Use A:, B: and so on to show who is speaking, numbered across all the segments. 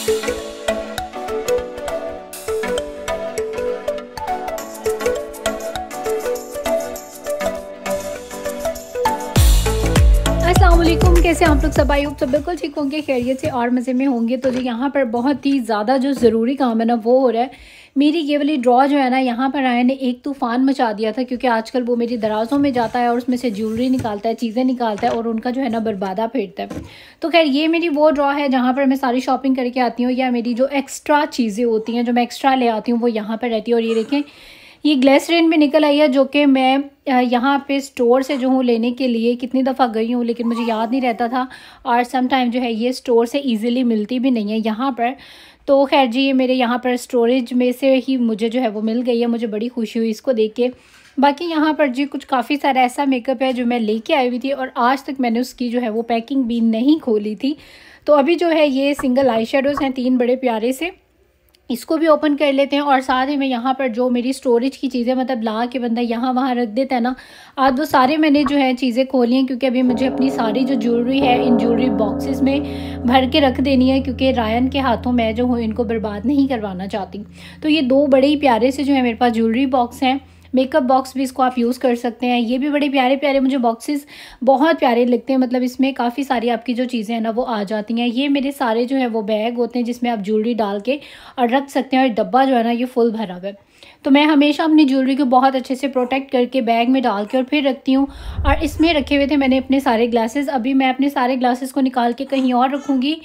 A: अस्सलाम वालेकुम, कैसे आप लोग सब? आई होप सब बिल्कुल ठीक होंगे, खैरियत से और मज़े में होंगे। तो जो यहाँ पर बहुत ही ज़्यादा जो ज़रूरी काम है ना वो हो रहा है। मेरी ये वाली ड्रॉ जो है ना, यहाँ पर आया ने एक तूफ़ान मचा दिया था, क्योंकि आजकल वो मेरी दराज़ों में जाता है और उसमें से ज्वेलरी निकालता है, चीज़ें निकालता है और उनका जो है ना बर्बादा फेरता है। तो खैर ये मेरी वो ड्रॉ है जहाँ पर मैं सारी शॉपिंग करके आती हूँ, या मेरी जो एक्स्ट्रा चीज़ें होती हैं जो मैं एक्स्ट्रा ले आती हूँ वो यहाँ पर रहती है। और ये देखें, ये ग्लिसरीन भी निकल आई है, जो कि मैं यहाँ पे स्टोर से जो हूँ लेने के लिए कितनी दफ़ा गई हूँ, लेकिन मुझे याद नहीं रहता था। और सम टाइम जो है ये स्टोर से इजीली मिलती भी नहीं है यहाँ पर। तो खैर जी, ये मेरे यहाँ पर स्टोरेज में से ही मुझे जो है वो मिल गई है। मुझे बड़ी खुशी हुई इसको देख के। बाकी यहाँ पर जी कुछ काफ़ी सारा ऐसा मेकअप है जो मैं लेके आई हुई थी और आज तक मैंने उसकी जो है वो पैकिंग भी नहीं खोली थी। तो अभी जो है ये सिंगल आई शेडोज़ हैं 3 बड़े प्यारे से, इसको भी ओपन कर लेते हैं। और साथ ही में यहाँ पर जो मेरी स्टोरेज की चीज़ें मतलब ला के बंदा यहाँ वहाँ रख देता है ना, आज वो सारे मैंने जो है चीज़ें खोली हैं, क्योंकि अभी मुझे अपनी सारी जो ज्वेलरी है इन ज्वेलरी बॉक्सेस में भर के रख देनी है, क्योंकि रायन के हाथों मैं जो हूँ इनको बर्बाद नहीं करवाना चाहती। तो ये 2 बड़े ही प्यारे से जो है मेरे पास ज्वेलरी बॉक्स हैं। मेकअप बॉक्स भी इसको आप यूज़ कर सकते हैं। ये भी बड़े प्यारे प्यारे मुझे बॉक्सेस बहुत प्यारे लगते हैं, मतलब इसमें काफ़ी सारी आपकी जो चीज़ें हैं ना वो आ जाती हैं। ये मेरे सारे जो है वो बैग होते हैं जिसमें आप ज्वेलरी डाल के और रख सकते हैं, और डब्बा जो है ना ये फुल भरा हुआ है। तो मैं हमेशा अपनी ज्वेलरी को बहुत अच्छे से प्रोटेक्ट करके बैग में डाल के और फिर रखती हूँ। और इसमें रखे हुए थे मैंने अपने सारे ग्लासेस। अभी मैं अपने सारे ग्लासेस को निकाल के कहीं और रखूँगी,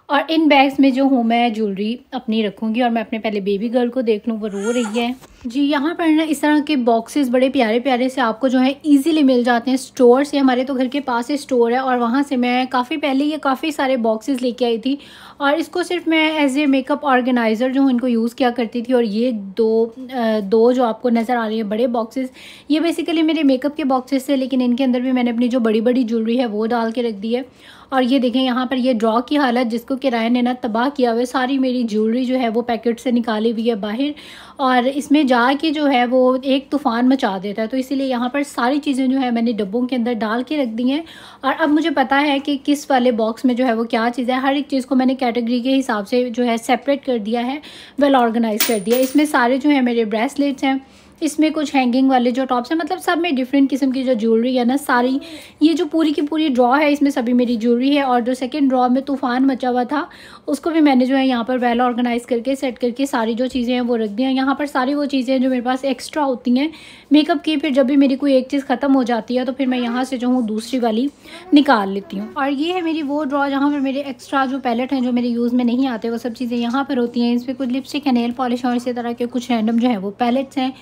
A: और इन बैग्स में जो हूँ मैं ज्वेलरी अपनी रखूँगी। और मैं अपने पहले बेबी गर्ल को देख लूँ, वो रो रही है जी। यहाँ पर ना इस तरह के बॉक्सेस बड़े प्यारे प्यारे से आपको जो है इजीली मिल जाते हैं स्टोर से। हमारे तो घर के पास ही स्टोर है, और वहाँ से मैं काफ़ी पहले ये काफ़ी सारे बॉक्सेस लेके आई थी। और इसको सिर्फ मैं एज ए मेकअप ऑर्गेनाइज़र जो हूँ इनको यूज़ किया करती थी। और ये दो जो आपको नज़र आ रही है बड़े बॉक्सेस, ये बेसिकली मेरे मेकअप के बॉक्सेस थे, लेकिन इनके अंदर भी मैंने अपनी जो बड़ी बड़ी ज्वेलरी है वो डाल के रख दी है। और ये देखें यहाँ पर ये ड्रॉ की हालत, जिसको किराए ने ना तबाह किया हुआ है। सारी मेरी ज्वेलरी जो है वो पैकेट से निकाली हुई है बाहर, और इसमें जाके जो है वो एक तूफ़ान मचा देता है। तो इसीलिए यहाँ पर सारी चीज़ें जो है मैंने डब्बों के अंदर डाल के रख दी हैं। और अब मुझे पता है कि किस वाले बॉक्स में जो है वो क्या चीज़ है। हर एक चीज़ को मैंने कैटेगरी के हिसाब से जो है सेपरेट कर दिया है, वेल ऑर्गेनाइज कर दिया। इसमें सारे जो है मेरे ब्रेसलेट्स हैं, इसमें कुछ हैंगिंग वाले जो टॉप्स हैं, मतलब सब में डिफरेंट किस्म की जो ज्वेलरी है ना सारी। ये जो पूरी की पूरी ड्रॉ है इसमें सभी मेरी ज्वेलरी है। और जो सेकंड ड्रॉ में तूफ़ान मचा हुआ था उसको भी मैंने जो है यहाँ पर वेल ऑर्गेनाइज करके सेट करके सारी जो चीज़ें हैं वो रख दी हैं। यहाँ पर सारी वो चीज़ें हैं जो मेरे पास एक्स्ट्रा होती हैं मेकअप की। फिर जब भी मेरी कोई एक चीज़ ख़त्म हो जाती है तो फिर मैं यहाँ से जो हूँ दूसरी वाली निकाल लेती हूँ। और ये है मेरी वो ड्रॉ जहाँ पर मेरे एक्स्ट्रा जो पैलेट हैं जो मेरे यूज़ में नहीं आते वो सब चीज़ें यहाँ पर होती हैं। इस पर कुछ लिपस्टिक है, नेल पॉलिश और इसी तरह के कुछ रैंडम जो है वो पैलेट्स हैं।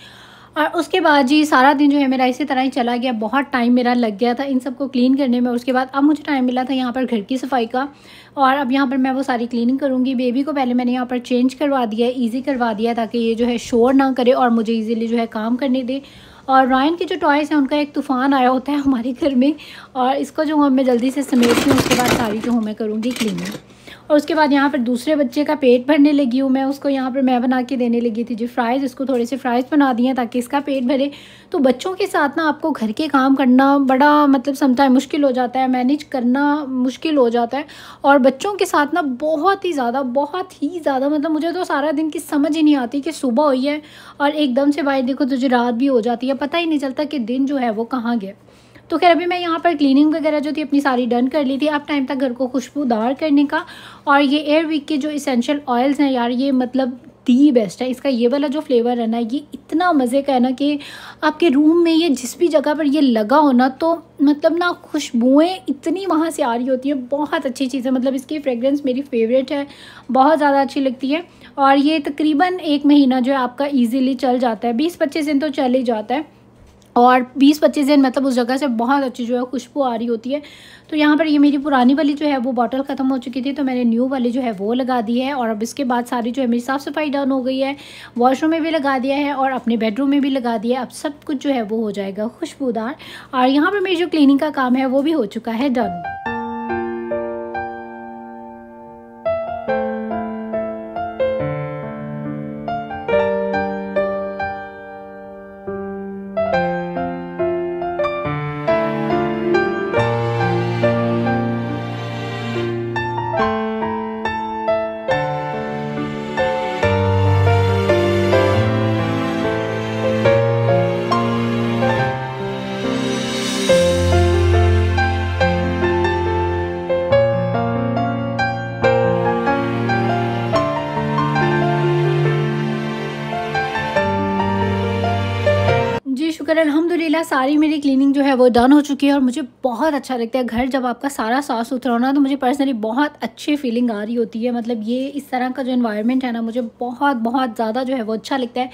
A: और उसके बाद जी सारा दिन जो है मेरा इसी तरह ही चला गया। बहुत टाइम मेरा लग गया था इन सबको क्लीन करने में। उसके बाद अब मुझे टाइम मिला था यहाँ पर घर की सफाई का, और अब यहाँ पर मैं वो सारी क्लीनिंग करूँगी। बेबी को पहले मैंने यहाँ पर चेंज करवा दिया है, ईजी करवा दिया है, ताकि ये जो है शोर ना करे और मुझे ईजीली जो है काम करने दे। और रायन के जो टॉयज़ हैं उनका एक तूफ़ान आया होता है हमारे घर में, और इसको जो हूँ मैं जल्दी से समेटती हूँ। उसके बाद सारी जो हूँ मैं करूँगी क्लीनिंग। और उसके बाद यहाँ पर दूसरे बच्चे का पेट भरने लगी हूँ मैं। उसको यहाँ पर मैं बना के देने लगी थी जी फ्राइज़। इसको थोड़े से फ्राइज़ बना दिए हैं ताकि इसका पेट भरे। तो बच्चों के साथ ना आपको घर के काम करना बड़ा मतलब समटाइम मुश्किल हो जाता है, मैनेज करना मुश्किल हो जाता है। और बच्चों के साथ ना बहुत ही ज़्यादा मतलब मुझे तो सारा दिन की समझ ही नहीं आती कि सुबह हुई है और एकदम से बाहर देखो तुझे रात भी हो जाती है, पता ही नहीं चलता कि दिन जो है वो कहाँ गया। तो खैर अभी मैं यहाँ पर क्लीनिंग वगैरह जो थी अपनी सारी डन कर ली थी। अब टाइम था घर को खुशबूदार करने का। और ये एयरविक के जो इसेंशियल ऑयल्स हैं यार, ये मतलब दी बेस्ट है। इसका ये वाला जो फ्लेवर है ना, ये इतना मज़े का है ना कि आपके रूम में ये जिस भी जगह पर ये लगा हो ना, तो मतलब ना खुशबुएँ इतनी वहाँ से आ रही होती है। बहुत अच्छी चीज़ है, मतलब इसकी फ्रेगरेंस मेरी फेवरेट है, बहुत ज़्यादा अच्छी लगती है। और ये तकरीबन 1 महीना जो है आपका ईजीली चल जाता है, 20-25 दिन तो चल ही जाता है। और 20-25 दिन मतलब उस जगह से बहुत अच्छी जो है खुशबू आ रही होती है। तो यहाँ पर ये मेरी पुरानी वाली जो है वो बॉटल ख़त्म हो चुकी थी, तो मैंने न्यू वाली जो है वो लगा दी है। और अब इसके बाद सारी जो है मेरी साफ़ सफाई डन हो गई है। वॉशरूम में भी लगा दिया है और अपने बेडरूम में भी लगा दिया है। अब सब कुछ जो है वो हो जाएगा खुशबूदार। और यहाँ पर मेरी जो क्लीनिंग का काम है वो भी हो चुका है डन। अल्हम्दुलिल्लाह सारी मेरी क्लीनिंग जो है वो डन हो चुकी है और मुझे बहुत अच्छा लगता है। घर जब आपका सारा साफ़ सुथरा हो ना तो मुझे पर्सनली बहुत अच्छी फीलिंग आ रही होती है। मतलब ये इस तरह का जो एनवायरनमेंट है ना मुझे बहुत बहुत ज़्यादा जो है वो अच्छा लगता है।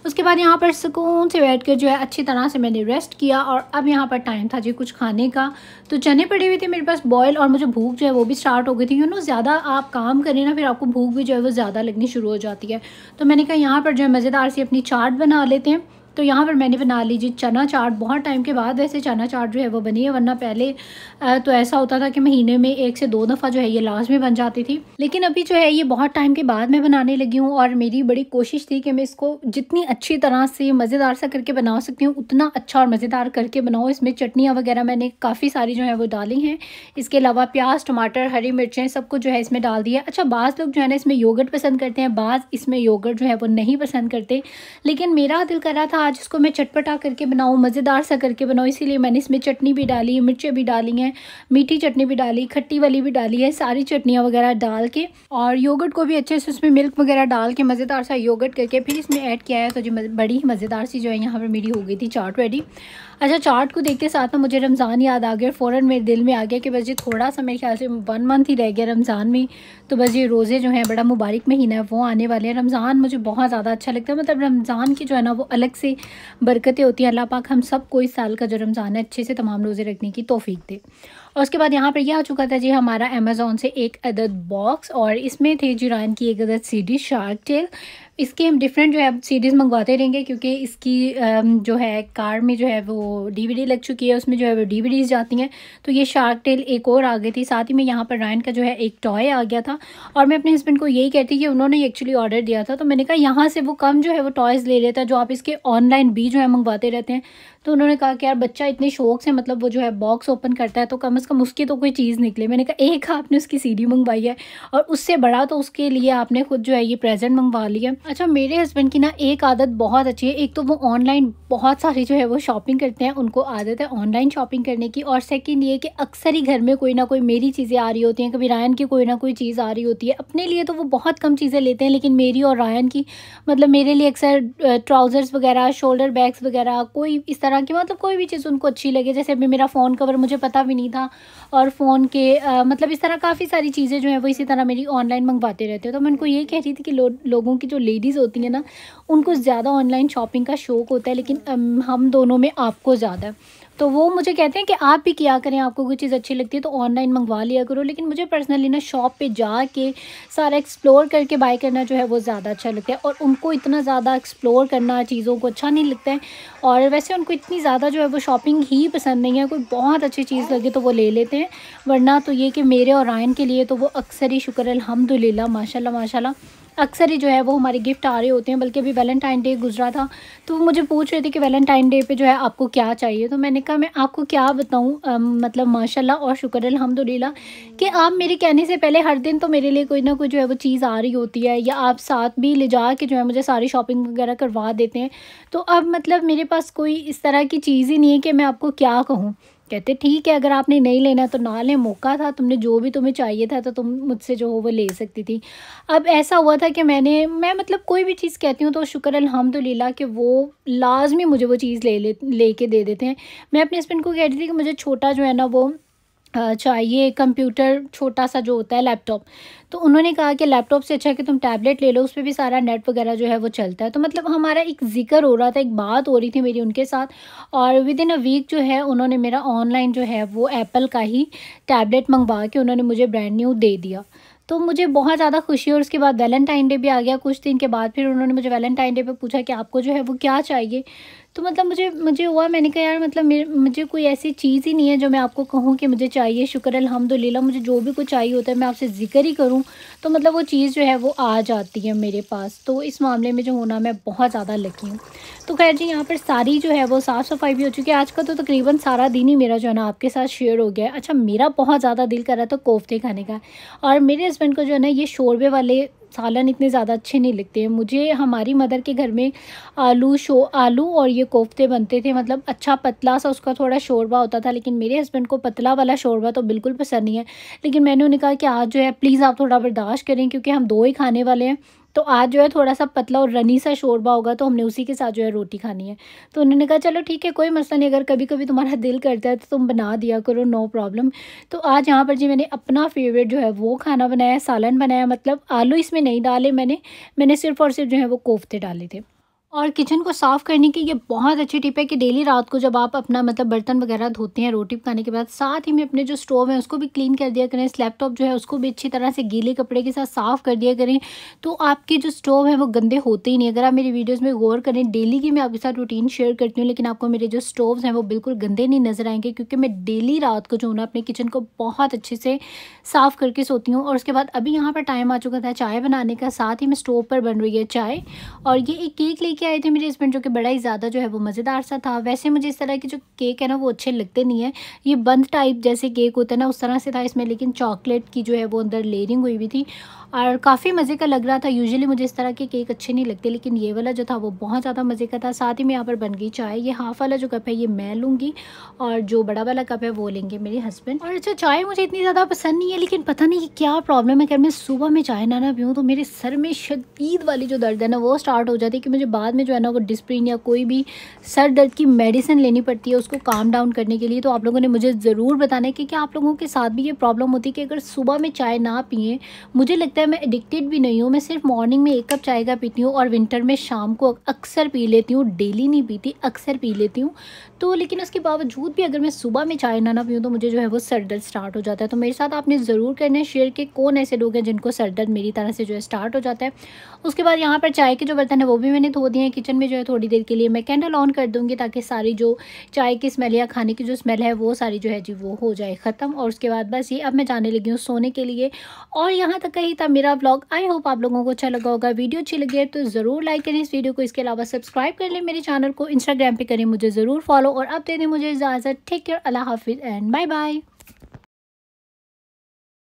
A: उसके बाद यहाँ पर सुकून से बैठ कर जो है अच्छी तरह से मैंने रेस्ट किया और अब यहाँ पर टाइम था जी कुछ खाने का। तो चने पड़े हुए थे मेरे पास बॉयल और मुझे भूख जो है वो भी स्टार्ट हो गई थी। ज़्यादा आप काम करें ना फिर आपको भूख भी जो है वो ज़्यादा लगनी शुरू हो जाती है। तो मैंने कहा यहाँ पर जो है मज़ेदार सी अपनी चाट बना लेते हैं। तो यहाँ पर मैंने बना लीजिए चना चाट। बहुत टाइम के बाद वैसे चना चाट जो है वो बनी है, वरना पहले तो ऐसा होता था कि महीने में 1 से 2 दफ़ा जो है ये लाजमी बन जाती थी। लेकिन अभी जो है ये बहुत टाइम के बाद मैं बनाने लगी हूँ और मेरी बड़ी कोशिश थी कि मैं इसको जितनी अच्छी तरह से मज़ेदार सा करके बना सकती हूँ उतना अच्छा और मज़ेदार करके बनाऊँ। इसमें चटनियाँ वगैरह मैंने काफ़ी सारी जो है वो डाली हैं। इसके अलावा प्याज, टमाटर, हरी मिर्चें सब कुछ जो है इसमें डाल दिया। अच्छा, बाज़ लोग जो है ना इसमें योगर्ट पसंद करते हैं, बाज़ इसमें योगर्ट जो है वो नहीं पसंद करते। लेकिन मेरा दिल कर रहा था आज इसको मैं चटपटा करके बनाऊँ, मज़ेदार सा करके बनाऊँ, इसीलिए मैंने इसमें चटनी भी डाली, मिर्चें भी डाली हैं, मीठी चटनी भी डाली, खट्टी वाली भी डाली है, सारी चटनियाँ वगैरह डाल के और योगर्ट को भी अच्छे से उसमें मिल्क वगैरह डाल के मज़ेदार सा योगर्ट करके फिर इसमें ऐड किया है। तो जी बड़ी ही मज़ेदार सी जो है यहाँ पर मेरी हो गई थी चाट रेडी। अच्छा, चाट को देखते साथ में मुझे रमज़ान याद आ गया। फ़ौरन मेरे दिल में आ गया कि बस ये थोड़ा सा मेरे ख्याल से 1 मंथ ही रह गया रमज़ान में। तो बस ये रोज़े जो हैं बड़ा मुबारक महीना है वो आने वाले हैं। रमज़ान मुझे बहुत ज़्यादा अच्छा लगता है। मतलब रमज़ान की जो है ना वो अलग से बरकतें होती हैं। अल्लाह पाक हम सब को इस साल का जो रमज़ान है अच्छे से तमाम रोज़े रखने की तौफीक दे। और उसके बाद यहाँ पर यह आ चुका था जी हमारा अमेज़ॉन से एक अदद बॉक्स और इसमें थे जी रायन की एक अदद सीडी शार्क टेल। इसके हम डिफरेंट जो है सीरीज़ मंगवाते रहेंगे क्योंकि इसकी जो है कार में जो है वो डीवीडी लग चुकी है, उसमें जो है वो डीवीडीज़ जाती हैं। तो ये शार्क टेल एक और आ गई थी। साथ ही में यहाँ पर रायन का जो है एक टॉय आ गया था और मैं अपने हस्बैंड को यही कहती कि उन्होंने एक्चुअली ऑर्डर दिया था। तो मैंने कहा यहाँ से वो कम जो है वो टॉयज़ ले लेता है जो आप इसके ऑनलाइन भी जो है मंगवाते रहते हैं। तो उन्होंने कहा कि यार बच्चा इतने शौक से मतलब वो जो है बॉक्स ओपन करता है तो कम से कम उसकी तो कोई चीज़ निकले। मैंने कहा एक आपने उसकी सीडी मंगवाई है और उससे बड़ा तो उसके लिए आपने खुद जो है ये प्रेजेंट मंगवा लिया। अच्छा, मेरे हस्बैंड की ना एक आदत बहुत अच्छी है। एक तो वो ऑनलाइन बहुत सारी जो है वो शॉपिंग करते हैं, उनको आदत है ऑनलाइन शॉपिंग करने की। और सेकंड ये कि अक्सर ही घर में कोई ना कोई मेरी चीज़ें आ रही होती हैं, कभी रायन की कोई ना कोई चीज़ आ रही होती है। अपने लिए तो वो बहुत कम चीज़ें लेते हैं लेकिन मेरी और रायन की मतलब मेरे लिए अक्सर ट्राउज़र्स वगैरह, शोल्डर बैग्स वगैरह, कोई इस तरह की मतलब कोई भी चीज़ उनको अच्छी लगे। जैसे अभी मेरा फ़ोन कवर मुझे पता भी नहीं था और फ़ोन के मतलब इस तरह काफ़ी सारी चीज़ें जो है वो इसी तरह मेरी ऑनलाइन मंगवाते रहते हैं। तो मैं उनको ये कह रही थी कि लोगों की जो लेडीज़ होती हैं ना उनको ज़्यादा ऑनलाइन शॉपिंग का शौक़ होता है लेकिन हम दोनों में आपको ज़्यादा है। तो वो मुझे कहते हैं कि आप भी किया करें, आपको कोई चीज़ अच्छी लगती है तो ऑनलाइन मंगवा लिया करो। लेकिन मुझे पर्सनली ना शॉप पे जाके सारा एक्सप्लोर करके बाय करना जो है वो ज़्यादा अच्छा लगता है और उनको इतना ज़्यादा एक्सप्लोर करना चीज़ों को अच्छा नहीं लगता है। और वैसे उनको इतनी ज़्यादा जो है वो शॉपिंग ही पसंद नहीं है। कोई बहुत अच्छी चीज़ लगे तो वो ले लेते हैं, वरना तो ये कि मेरे और रायन के लिए तो वो अक्सर ही शुक्र अल्हम्दुलिल्लाह माशाल्लाह माशाल्लाह अक्सर ही जो है वो हमारे गिफ्ट आ रहे होते हैं। बल्कि अभी वैलेंटाइन डे गुजरा था तो वो मुझे पूछ रहे थे कि वैलेंटाइन डे पे जो है आपको क्या चाहिए। तो मैंने कहा मैं आपको क्या बताऊँ, मतलब माशाल्लाह और शुक्र अल्हम्दुलिल्लाह कि आप मेरे कहने से पहले हर दिन तो मेरे लिए कोई ना कोई जो है वो चीज़ आ रही होती है या आप साथ भी ले जा के जो है मुझे सारी शॉपिंग वगैरह करवा देते हैं। तो अब मतलब मेरे पास कोई इस तरह की चीज़ ही नहीं है कि मैं आपको क्या कहूँ। कहते ठीक है, अगर आपने नहीं लेना तो ना लें, मौका था, तुमने जो भी तुम्हें चाहिए था तो तुम मुझसे जो हो वो ले सकती थी। अब ऐसा हुआ था कि मैं मतलब कोई भी चीज़ कहती हूँ तो शुक्र अल्हम्दुलिल्लाह कि वो लाजमी मुझे वो चीज़ ले के दे देते हैं। मैं अपने हस्बैंड को कह रही थी कि मुझे छोटा जो है ना वो चाहिए कंप्यूटर, छोटा सा जो होता है लैपटॉप। तो उन्होंने कहा कि लैपटॉप से अच्छा है कि तुम टैबलेट ले लो, उस पे भी सारा नेट वगैरह जो है वो चलता है। तो मतलब हमारा एक ज़िक्र हो रहा था, एक बात हो रही थी मेरी उनके साथ और विद इन अ वीक जो है उन्होंने मेरा ऑनलाइन जो है वो एप्पल का ही टैबलेट मंगवा के उन्होंने मुझे ब्रांड न्यू दे दिया। तो मुझे बहुत ज़्यादा खुशी है। और उसके बाद वैलेंटाइन डे भी आ गया कुछ दिन के बाद। फिर उन्होंने मुझे वैलेंटाइन डे पे पूछा कि आपको जो है वो क्या चाहिए। तो मतलब मुझे हुआ, मैंने कहा यार मतलब मुझे कोई ऐसी चीज़ ही नहीं है जो मैं आपको कहूँ कि मुझे चाहिए। शुक्र अल्हम्दुलिल्लाह मुझे जो भी कुछ चाहिए होता है मैं आपसे ज़िक्र ही करूँ तो मतलब वो चीज़ जो है वो आ जाती है मेरे पास। तो इस मामले में जो होना मैं बहुत ज़्यादा लकी हूँ। तो खैर जी, यहाँ पर सारी जो है वो साफ़ सफाई भी हो चुकी है। आज का तो तकरीबन सारा दिन ही मेरा जो है ना आपके साथ शेयर हो गया है। अच्छा, मेरा बहुत ज़्यादा दिल कर रहा था कोफ्ते खाने का और मेरे हस्बैंड को जो है ना ये शोरबे वाले सालन इतने ज़्यादा अच्छे नहीं लगते हैं। मुझे हमारी मदर के घर में आलू और ये कोफ्ते बनते थे, मतलब अच्छा पतला सा उसका थोड़ा शोरबा होता था। लेकिन मेरे हस्बैंड को पतला वाला शोरबा तो बिल्कुल पसंद नहीं है। लेकिन मैंने उन्हें कहा कि आज जो है प्लीज़ आप थोड़ा बर्दाश्त करें क्योंकि हम 2 ही खाने वाले हैं। तो आज जो है थोड़ा-सा पतला और रनी सा शोरबा होगा, तो हमने उसी के साथ जो है रोटी खानी है। तो उन्होंने कहा चलो ठीक है, कोई मसला नहीं, अगर कभी-कभी तुम्हारा दिल करता है तो तुम बना दिया करो, नो प्रॉब्लम। तो आज यहाँ पर जी मैंने अपना फ़ेवरेट जो है वो खाना बनाया, सालन बनाया, मतलब आलू इसमें नहीं डाले मैंने सिर्फ़ और सिर्फ़ जो है वो कोफ्ते डाले थे। और किचन को साफ़ करने की ये बहुत अच्छी टिप है कि डेली रात को जब आप अपना मतलब बर्तन वगैरह धोते हैं रोटी पकाने के बाद, साथ ही में अपने जो स्टोव है उसको भी क्लीन कर दिया करें, स्लैब टॉप जो है उसको भी अच्छी तरह से गीले कपड़े के साथ साफ़ कर दिया करें, तो आपके जो स्टोव है वो गंदे होते ही नहीं। अगर आप मेरी वीडियोज़ में गौर करें, डेली की मैं आपके साथ रूटीन शेयर करती हूँ, लेकिन आपको मेरे जो स्टोव्स हैं वो बिल्कुल गंदे नहीं नज़र आएंगे, क्योंकि मैं डेली रात को जो हूँ ना अपने किचन को बहुत अच्छे से साफ़ करके सोती हूँ। और उसके बाद अभी यहाँ पर टाइम आ चुका था चाय बनाने का, साथ ही में स्टोव पर बन रही है चाय। और ये एक केक लेके आए थे मेरे हस्बैंड, जो कि बड़ा ही ज़्यादा जो है वो मज़ेदार सा था। वैसे मुझे इस तरह के जो केक है ना वो अच्छे लगते नहीं है, ये बंद टाइप जैसे केक होता है ना उस तरह से था इसमें, लेकिन चॉकलेट की जो है वो अंदर लेयरिंग हुई हुई थी और काफ़ी मज़े का लग रहा था। यूजुअली मुझे इस तरह के केक अच्छे नहीं लगते, लेकिन ये वाला जो था वो बहुत ज़्यादा मज़े का था। साथ ही में यहाँ पर बन गई चाय। ये हाफ़ वाला जो कप है ये मैं लूँगी और जो बड़ा वाला कप है वो लेंगे मेरे हस्बैंड। और अच्छा, चाय मुझे इतनी ज़्यादा पसंद नहीं है, लेकिन पता नहीं कि क्या प्रॉब्लम है, अगर मैं सुबह में चाय ना पीऊँ तो मेरे सर में शदीद वाली जो दर्द है ना वो स्टार्ट हो जाती है, कि मुझे बाद में जो है ना वो डिस्प्रिन या कोई भी सर दर्द की मेडिसिन लेनी पड़ती है उसको काम डाउन करने के लिए। तो आप लोगों ने मुझे ज़रूर बताना है कि क्या आप लोगों के साथ भी ये प्रॉब्लम होती है कि अगर सुबह में चाय ना पिएँ। मुझे लगता है मैं एडिक्टेड भी नहीं हूँ, मैं सिर्फ मॉर्निंग में 1 कप चाय का पीती हूँ और विंटर में शाम को अक्सर पी लेती हूँ, डेली नहीं पीती, अक्सर पी लेती हूँ। तो लेकिन उसके बावजूद भी अगर मैं सुबह में चाय ना पीऊँ तो मुझे जो है वो सर दर्द स्टार्ट हो जाता है। तो मेरे साथ आपने ज़रूर करना है शेयर कि कौन ऐसे लोग हैं जिनको सर दर्द मेरी तरह से जो है स्टार्ट हो जाता है। उसके बाद यहाँ पर चाय के जो बर्तन है वो भी मैंने धो दिए हैं। किचन में जो है थोड़ी देर के लिए मैं कैंडल ऑन कर दूँगी, ताकि सारी जो चाय की स्मेल या खाने की जो स्मेल है वो सारी जो है जी वो हो जाए ख़त्म। और उसके बाद बस ये अब मैं जाने लगी हूँ सोने के लिए। और यहाँ तक का ही था मेरा व्लॉग। आई होप आप लोगों को अच्छा लगा होगा। वीडियो अच्छी लगी है तो ज़रूर लाइक करें इस वीडियो को। इसके अलावा सब्सक्राइब कर लें मेरे चैनल को, इंस्टाग्राम पे करें मुझे ज़रूर फॉलो। और अब दे दें मुझे इजाज़त। टेक केयर, अल्लाह हाफिज़ एंड बाय बाय।